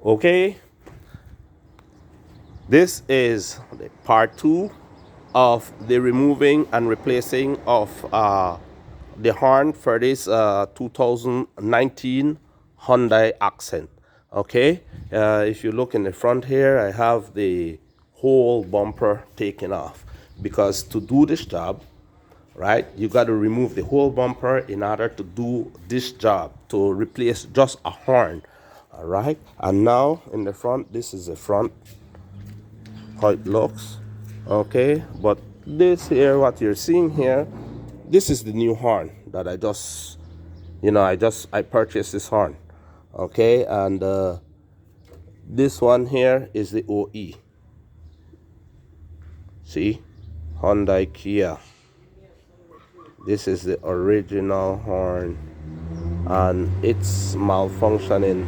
Okay, this is the part two of the removing and replacing of the horn for this 2019 Hyundai Accent. Okay, if you look in the front here, I have the whole bumper taken off because to do this job, right, you got to remove the whole bumper in order to do this job, to replace just a horn. All right, and now in the front, this is the front, how it looks. Okay, but this here, what you're seeing here, this is the new horn that I just, I purchased this horn. Okay, and this one here is the OE. See, Hyundai Kia. This is the original horn, and it's malfunctioning.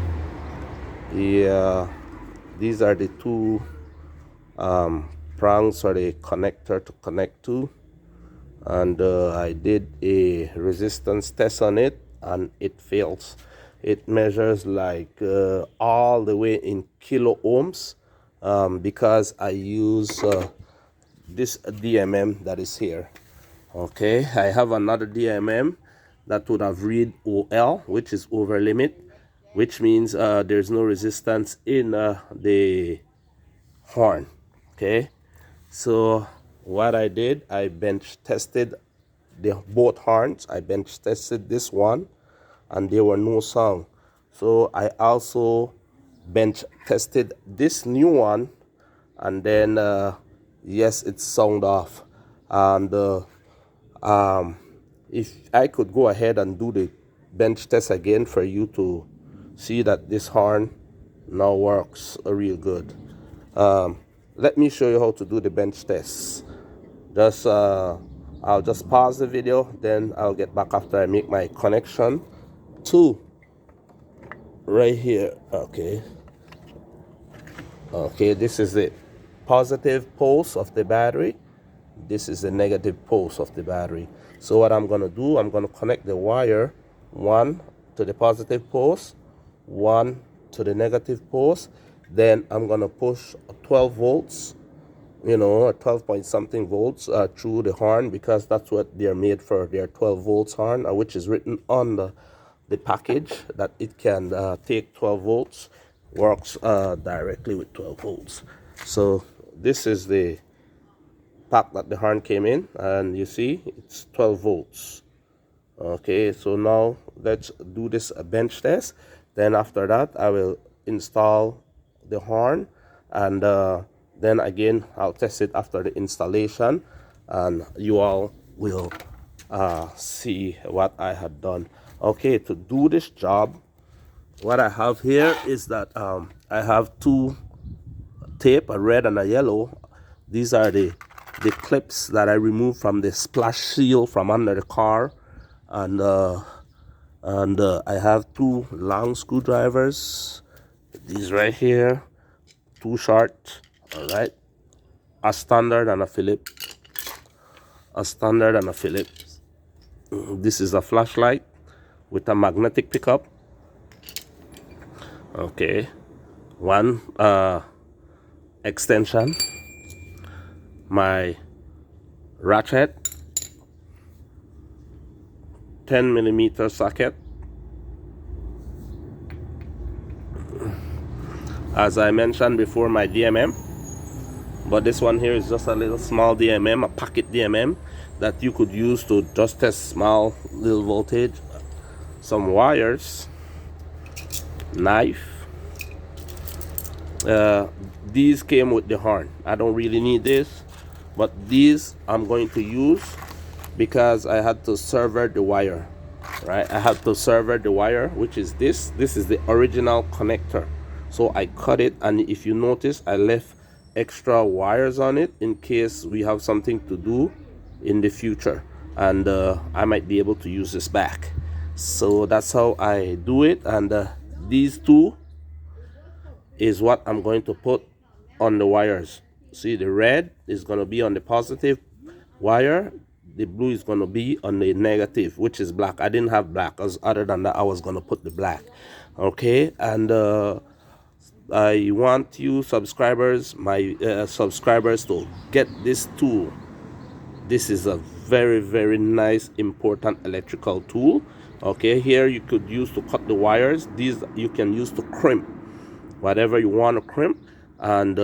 These are the two prongs for the connector to connect to, and I did a resistance test on it, and it fails. It measures like all the way in kilo ohms, because I use this DMM that is here. Okay, I have another DMM that would have read OL, which is over limit, which means there's no resistance in the horn. Okay, so what I did, I bench tested both horns. I bench tested this one, and there were no sound. So I also bench tested this new one, and then yes, it's sound off. And if I could go ahead and do the bench test again for you to see that this horn now works real good. Let me show you how to do the bench test. Just I'll just pause the video, then I'll get back after I make my connection to right here. Okay, this is the positive pulse of the battery. This is the negative pulse of the battery. So what I'm going to do, I'm going to connect the wire, one to the positive pulse, one to the negative pulse. Then I'm going to push 12 volts, or 12 point something volts through the horn, because that's what they're made for. They're 12 volts horn, which is written on the package that it can take 12 volts, works directly with 12 volts. So this is the pack that the horn came in, and you see it's 12 volts. Okay, so now let's do this bench test. Then after that, I will install the horn, and then again I'll test it after the installation, and you all will see what I had done. Okay, to do this job, what I have here is that I have two tape, a red and a yellow. These are the clips that I removed from the splash seal from under the car, and I have two long screwdrivers, these right here, two short, all right, a standard and a Phillips, This is a flashlight with a magnetic pickup. Okay, one extension, my ratchet, 10mm socket. As I mentioned before, my DMM, but this one here is just a little small DMM, a pocket DMM that you could use to just test small little voltage. Some wires, knife. These came with the horn. I don't really need this, but these I'm going to use because I had to sever the wire, right? I had to sever the wire, which is this is the original connector. So I cut it, and if you notice, I left extra wires on it in case we have something to do in the future, and I might be able to use this back. So that's how I do it. And these two is what I'm going to put on the wires. See, the red is going to be on the positive wire, the blue is going to be on the negative, which is black. I didn't have black, as other than that I was going to put the black. Okay, and I want you subscribers, my subscribers, to get this tool. This is a very, very nice, important electrical tool. Okay, here you could use to cut the wires. These you can use to crimp whatever you want to crimp. And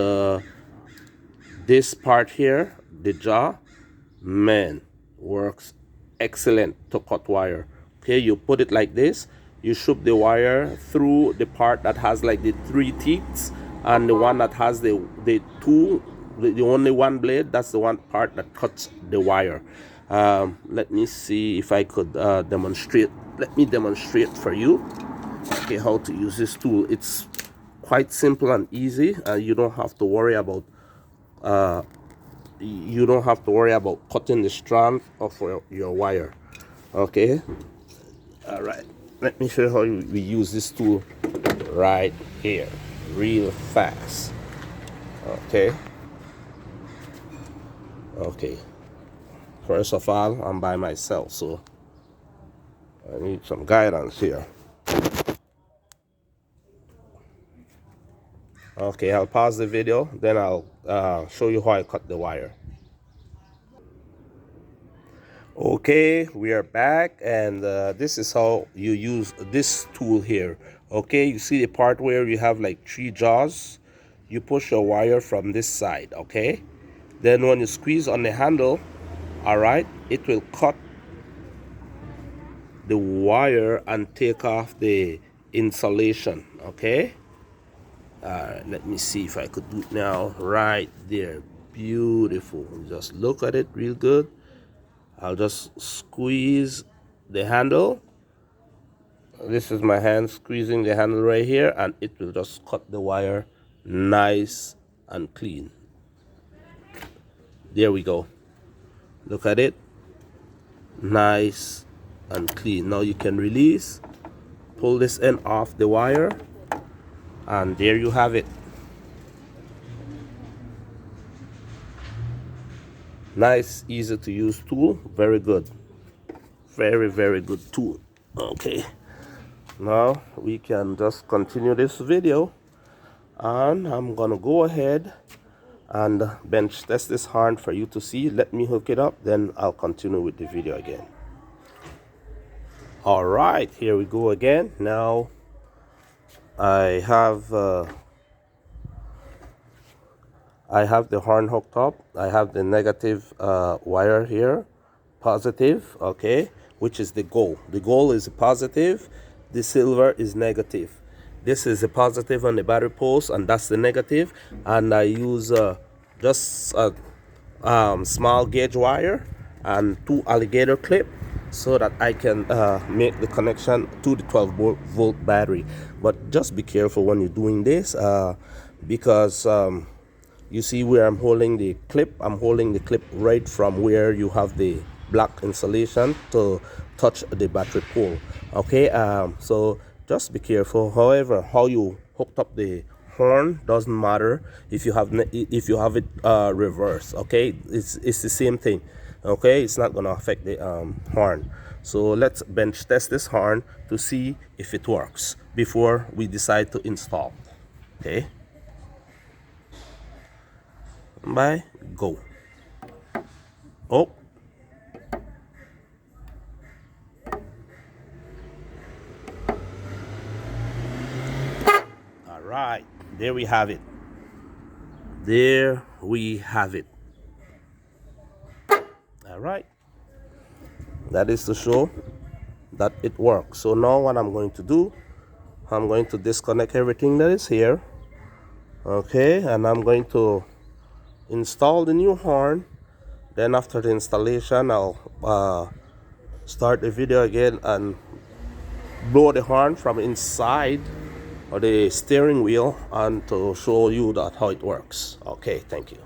this part here, the jaw, man, works excellent to cut wire. Okay, you put it like this, you shoot the wire through the part that has like the 3 teeth, and the one that has the only one blade, that's the one part that cuts the wire. Let me see if I could demonstrate. Let me demonstrate for you, okay, how to use this tool. It's quite simple and easy. You don't have to worry about cutting the strand of your wire. Okay, all right, let me show you how we use this tool right here, real fast. Okay, first of all, I'm by myself, so I need some guidance here. Okay, I'll pause the video, then I'll show you how I cut the wire. Okay, we are back, and this is how you use this tool here. Okay, you see the part where you have like 3 jaws? You push your wire from this side, okay? Then when you squeeze on the handle, all right, it will cut the wire and take off the insulation, okay? Let me see if I could do it now. Right there, beautiful. Just look at it real good. I'll just squeeze the handle. This is my hand squeezing the handle right here, and it will just cut the wire nice and clean. There we go. Look at it. Nice and clean. Now you can release, pull this end off the wire, and there you have it. Nice, easy to use tool. Very good. Very, very good tool. Okay, now we can just continue this video, and I'm gonna go ahead and bench test this horn for you to see. Let me hook it up, then I'll continue with the video again. All right, here we go again. Now I have the horn hooked up. I have the negative wire here, positive, okay, which is the goal. The goal is positive, the silver is negative. This is the positive on the battery post, and that's the negative. And I use just a small gauge wire and 2 alligator clip so that I can make the connection to the 12-volt battery. But just be careful when you're doing this, because you see where I'm holding the clip? I'm holding the clip right from where you have the black insulation to touch the battery pole. Okay, so just be careful. However, how you hooked up the horn doesn't matter if you have it reversed. Okay, it's the same thing. Okay, it's not gonna affect the horn. So let's bench test this horn to see if it works before we decide to install. Okay. Bye, go. Oh, all right, there we have it. There we have it. All right, that is to show that it works. So now what I'm going to do, I'm going to disconnect everything that is here, okay, and I'm going to install the new horn. Then after the installation, I'll start the video again and blow the horn from inside of the steering wheel, and to show you that how it works. Okay, thank you.